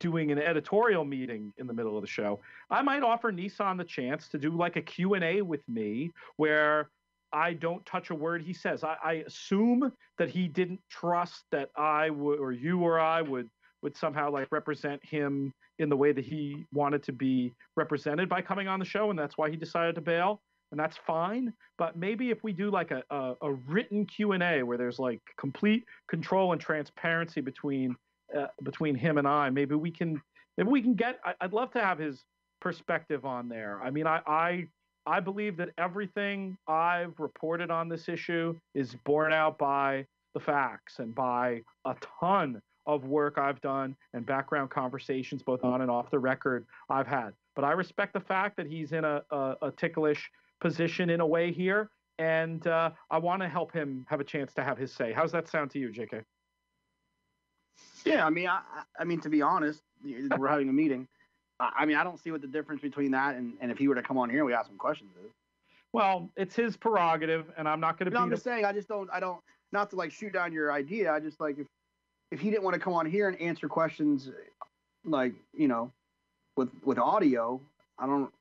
doing an editorial meeting in the middle of the show, I might offer Nissan the chance to do like a Q&A with me where I don't touch a word he says. I assume that he didn't trust that I would, or you or I would somehow like represent him in the way that he wanted to be represented by coming on the show, and that's why he decided to bail, and that's fine. But maybe if we do like a written Q&A where there's like complete control and transparency between him and I, maybe we can get. I'd love to have his perspective on there. I mean, I believe that everything I've reported on this issue is borne out by the facts and by a ton of work I've done and background conversations, both on and off the record, I've had. But I respect the fact that he's in a ticklish position in a way here, and I want to help him have a chance to have his say. How's that sound to you, JK?
Yeah, I mean, to be honest, we're having a meeting. I mean, I don't see what the difference between that and if he were to come on here and we ask him questions is.
Well, it's his prerogative, and I'm not going to.
I'm just saying, I don't, not to like shoot down your idea. I just like if he didn't want to come on here and answer questions, like with audio, I don't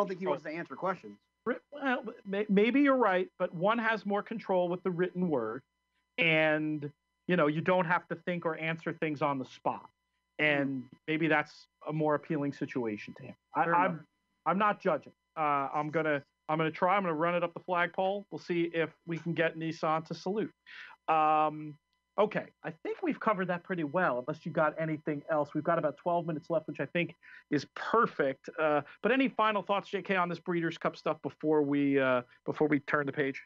think he wants to answer questions.
Well, maybe you're right, but one has more control with the written word, and you don't have to think or answer things on the spot, and maybe that's a more appealing situation to him. I'm not judging. I'm gonna try. I'm gonna run it up the flagpole. We'll see if we can get Nissan to salute. Okay, I think we've covered that pretty well. Unless you got anything else, we've got about 12 minutes left, which I think is perfect. But any final thoughts, JK, on this Breeders' Cup stuff before we turn the page?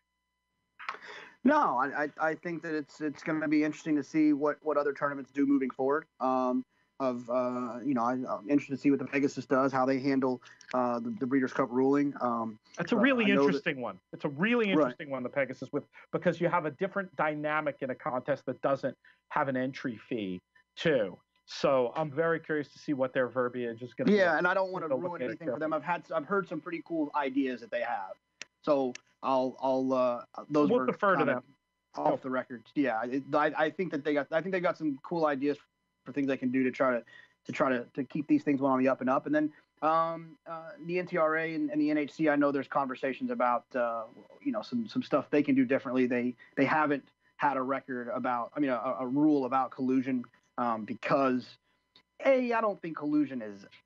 No, I think that it's going to be interesting to see what other tournaments do moving forward. I'm interested to see what the Pegasus does, how they handle the Breeders' Cup ruling.
That's a really interesting one. It's a really interesting one, the Pegasus, because you have a different dynamic in a contest that doesn't have an entry fee too. So I'm very curious to see what their verbiage is going to be.
Yeah, and I don't want to ruin anything for them. I've heard some pretty cool ideas that they have. So those
we'll defer to them
off the record. Yeah, I think they got some cool ideas for things they can do to try to keep these things on the up and up. And then the NTRA and the NHC, I know there's conversations about some stuff they can do differently. They haven't had a record about a rule about collusion because I don't think collusion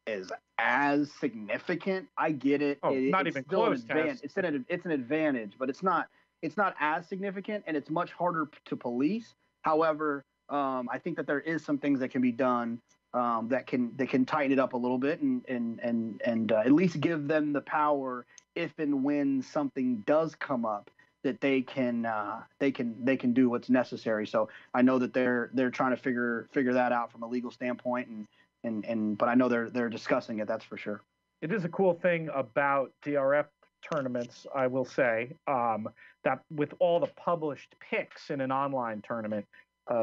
is as significant. I get it.
Not even close.
It's an advantage, but it's not as significant, and it's much harder to police. However, I think that there is some things that can be done that can tighten it up a little bit and at least give them the power if and when something does come up that they can do what's necessary. So I know that they're trying to figure that out from a legal standpoint, but I know they're discussing it. That's for sure.
It is a cool thing about DRF tournaments, I will say, that with all the published picks in an online tournament,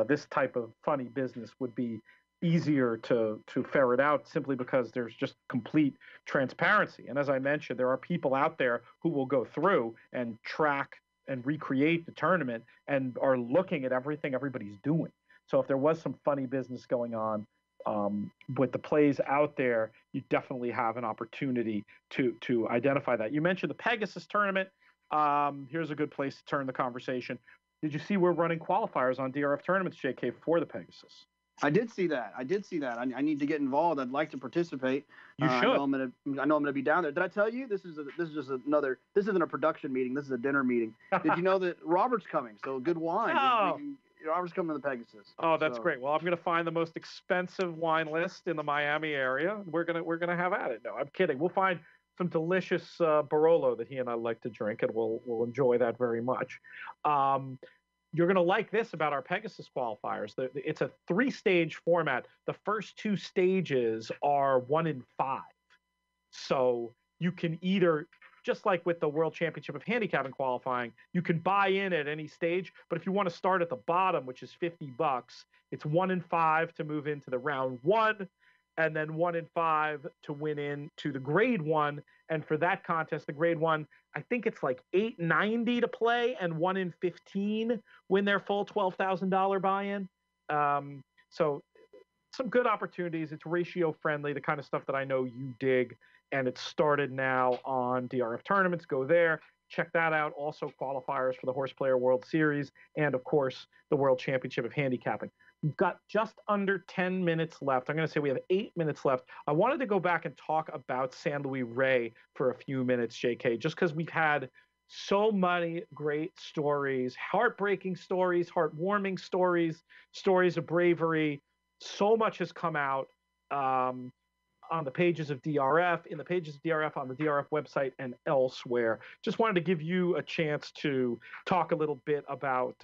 this type of funny business would be easier to ferret out simply because there's just complete transparency. And as I mentioned, there are people out there who will go through and track and recreate the tournament and are looking at everything everybody's doing. So if there was some funny business going on with the plays out there, you definitely have an opportunity to identify that. You mentioned the Pegasus tournament. Here's a good place to turn the conversation. Did you see we're running qualifiers on DRF tournaments, JK, for the Pegasus?
I did see that. I need to get involved. I'd like to participate.
You should.
I know I'm gonna be down there. Did I tell you this is just another? This isn't a production meeting. This is a dinner meeting. Did you know that Robert's coming? So good wine.
Oh.
Robert's coming to the Pegasus.
Oh, that's great. Well, I'm gonna find the most expensive wine list in the Miami area. We're gonna have at it. No, I'm kidding. We'll find some delicious Barolo that he and I like to drink, and we'll enjoy that very much. You're going to like this about our Pegasus qualifiers. It's a 3-stage format. The first 2 stages are 1 in 5. So you can either, just like with the World Championship of Handicapping qualifying, you can buy in at any stage. But if you want to start at the bottom, which is $50, it's 1 in 5 to move into the round 1, and then 1 in 5 to win into the grade 1. And for that contest, the grade 1, I think it's like $890 to play, and 1 in 15 win their full $12,000 buy-in. So some good opportunities. It's ratio friendly, the kind of stuff that I know you dig. And it's started now on DRF tournaments. Go there. Check that out. Also qualifiers for the Horse Player World Series and, of course, the World Championship of Handicapping. We've got just under 10 minutes left. I'm going to say we have 8 minutes left. I wanted to go back and talk about San Luis Rey for a few minutes, JK, just because we've had so many great stories, heartbreaking stories, heartwarming stories, stories of bravery. So much has come out on the pages of DRF, in the pages of DRF, on the DRF website, and elsewhere. Just wanted to give you a chance to talk a little bit about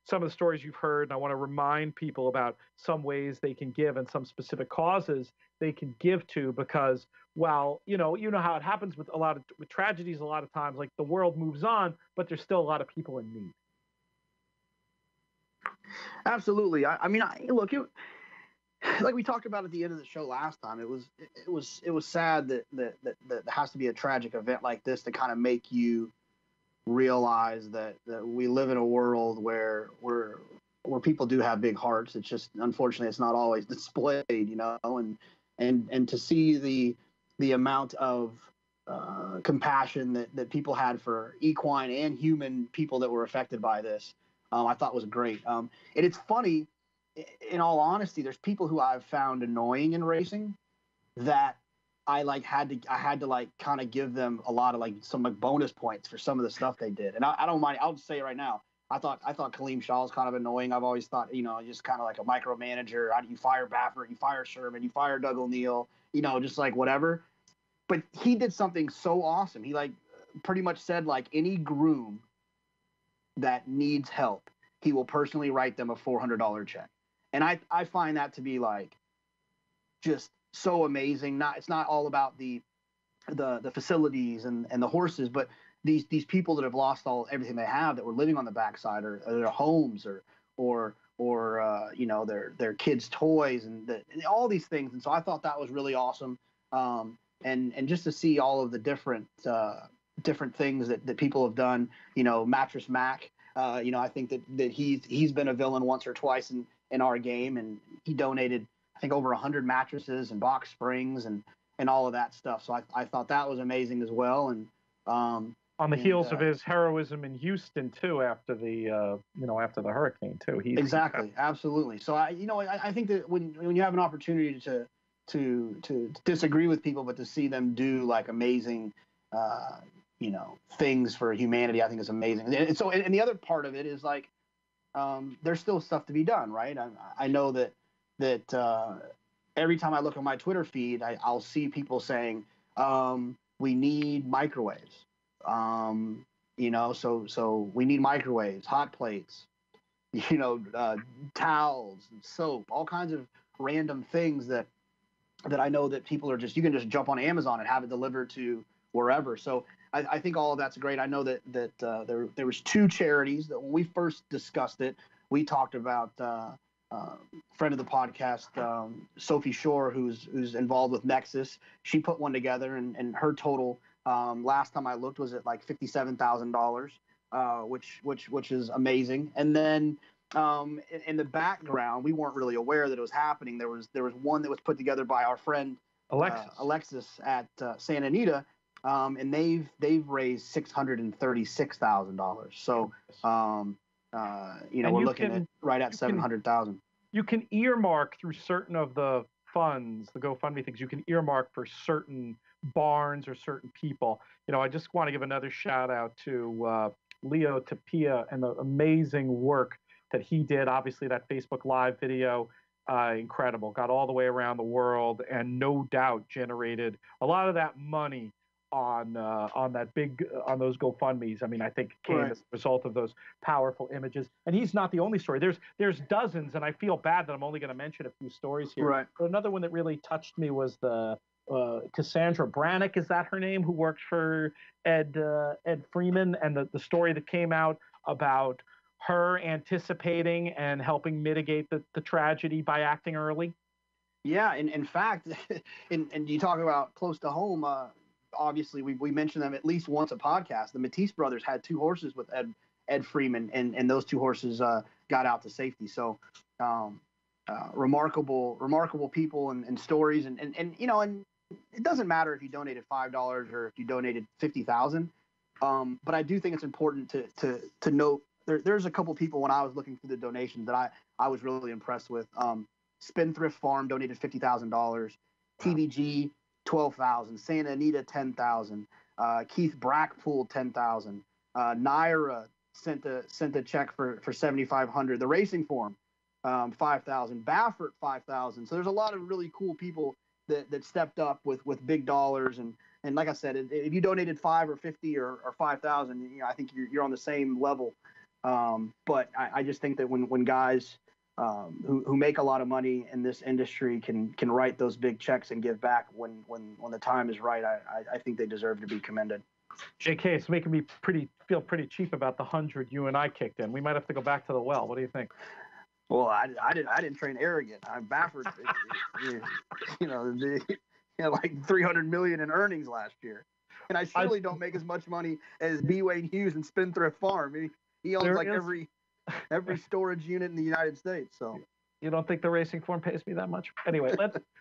some of the stories you've heard, and I want to remind people about some ways they can give and some specific causes they can give to, because while, you know how it happens with with tragedies a lot of times, like the world moves on, but there's still a lot of people in need.
Absolutely. Look, like we talked about at the end of the show last time, it was sad that there has to be a tragic event like this to kind of make you realize that we live in a world where people do have big hearts. It's just, unfortunately, it's not always displayed, and to see the amount of compassion that people had for equine and human people that were affected by this, I thought was great. And it's funny. In all honesty, there's people who I've found annoying in racing that I had to kind of give them a lot of some bonus points for some of the stuff they did. And I don't mind. I'll just say it right now. I thought Kaleem Shaw was kind of annoying. I've always thought, just kind of like a micromanager. You fire Baffert, you fire Sherman, you fire Doug O'Neill, just like whatever. But he did something so awesome. He pretty much said any groom that needs help, he will personally write them a $400 check. And I find that to be just so amazing. It's not all about the facilities and the horses, but these people that have lost everything they have, that were living on the backside, or their homes, or their kids' toys, and all these things. And so I thought that was really awesome. And just to see all of the different things that people have done. Mattress Mac. I think that he's been a villain once or twice in our game, and he donated, I think, over 100 mattresses and box springs and all of that stuff. So I thought that was amazing as well. And
on the heels of his heroism in Houston too, after the hurricane too.
Exactly, absolutely. So I think that when you have an opportunity to disagree with people, but to see them do amazing things for humanity, I think is amazing. And so, and the other part of it is there's still stuff to be done, right? I know that every time I look at my Twitter feed, I'll see people saying, we need microwaves. So we need microwaves, hot plates, towels and soap, all kinds of random things that I know that people are you can just jump on Amazon and have it delivered to wherever. So I think all of that's great. I know that there was 2 charities that when we first discussed it, we talked about friend of the podcast, Sophie Shore, who's involved with Nexus. She put one together, and her total last time I looked was at like $57,000, which is amazing. And then in the background, we weren't really aware that it was happening. There was one that was put together by our friend Alexis at Santa Anita, and they've raised $636,000. So we're looking at right at 700,000.
You can earmark through certain of the funds, the GoFundMe things. You can earmark for certain barns or certain people. I just want to give another shout out to Leo Tapia and the amazing work that he did. Obviously, that Facebook Live video, incredible, got all the way around the world, and no doubt generated a lot of that money on those GoFundMes. I mean, I think came as a result of those powerful images. And he's not the only story. There's dozens, and I feel bad that I'm only going to mention a few stories here.
Right.
But another one that really touched me was the Cassandra Brannick, is that her name, who works for Ed Freeman, and the story that came out about her anticipating and helping mitigate the tragedy by acting early.
Yeah, in fact, and you talk about close to home, obviously we mentioned them at least once a podcast. The Matisse brothers had two horses with Ed Freeman, and those two horses got out to safety. So remarkable people and stories, and it doesn't matter if you donated $5 or if you donated 50,000. But I do think it's important to note there's a couple people when I was looking through the donations that I was really impressed with. Spendthrift Farm donated $50,000. TVG $12,000. Santa Anita $10,000. Keith Brackpool $10,000. Naira sent a check for $7,500. The Racing Form $5,000. Baffert $5,000. So there's a lot of really cool people that stepped up with big dollars, and like I said, if you donated 5 or 50 or 5,000, I think you're on the same level. But I just think that when guys who make a lot of money in this industry can write those big checks and give back when the time is right, I think they deserve to be commended.
JK, it's making me feel pretty cheap about the 100 you and I kicked in. We might have to go back to the well. What do you think?
Well, I didn't train arrogant. Baffert, like 300 million in earnings last year, and I surely don't make as much money as B. Wayne Hughes and Spendthrift Farm. He owns every storage unit in the United States. So
you don't think the Racing Form pays me that much? Anyway,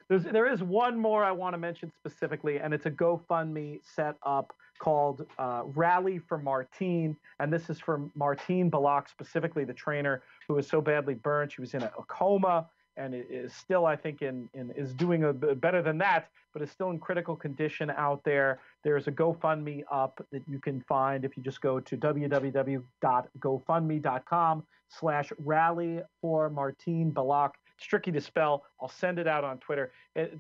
there is one more I want to mention specifically, and it's a GoFundMe set up called Rally for Martine, and this is for Martine Balak, specifically the trainer who was so badly burned. She was in a coma and is still, I think, is doing a bit better than that, but is still in critical condition out there. There's a GoFundMe up that you can find if you just go to www.gofundme.com/rally for Martine Balak. It's tricky to spell. I'll send it out on Twitter.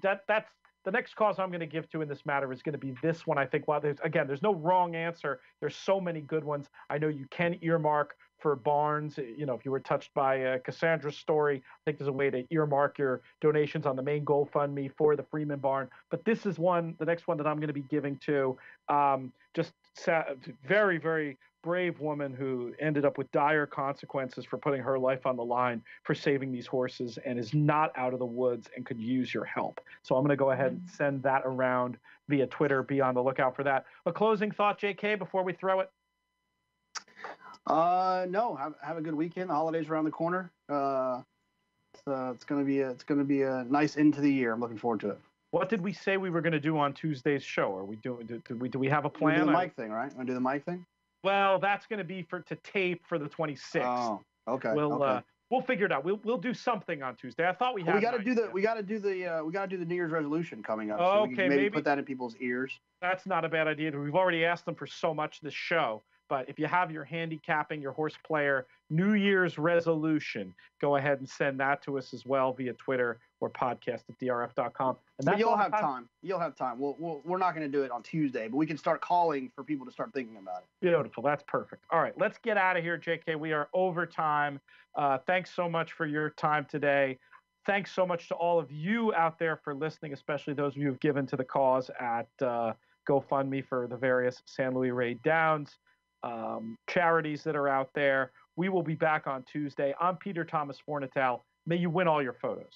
That's the next cause I'm going to give to in this matter is going to be this one. I think, there's no wrong answer. There's so many good ones. I know you can earmark for barns. If you were touched by Cassandra's story, I think there's a way to earmark your donations on the main GoFundMe for the Freeman barn. But this is the next one that I'm going to be giving to very, very brave woman who ended up with dire consequences for putting her life on the line for saving these horses and is not out of the woods and could use your help. So I'm going to go ahead and send that around via Twitter. Be on the lookout for that. A closing thought, JK, before we throw it?
No, have a good weekend. The holidays around the corner. It's going to be a nice end to the year. I'm looking forward to it.
What did we say we were going to do on Tuesday's show? Are we doing? Do we have a plan?
Do the mic thing, right? Want to do the mic thing?
Well, that's going to be to tape for the 26th.
Oh, okay.
We'll figure it out. We'll do something on Tuesday. I thought we had.
We got to do the New Year's resolution coming up.
Oh,
so we
okay,
can maybe put that in people's ears.
That's not a bad idea. We've already asked them for so much this show. But if you have your handicapping, your horse player New Year's resolution, go ahead and send that to us as well via Twitter or podcast@drf.com. And that's
you'll have time. You'll have time. We're not going to do it on Tuesday, but we can start calling for people to start thinking about it.
Beautiful. That's perfect. All right, let's get out of here, JK. We are over time. Thanks so much for your time today. Thanks so much to all of you out there for listening, especially those of you who've given to the cause at GoFundMe for the various San Luis Rey Downs charities that are out there. We will be back on Tuesday. I'm Peter Thomas Fornatale. May you win all your photos.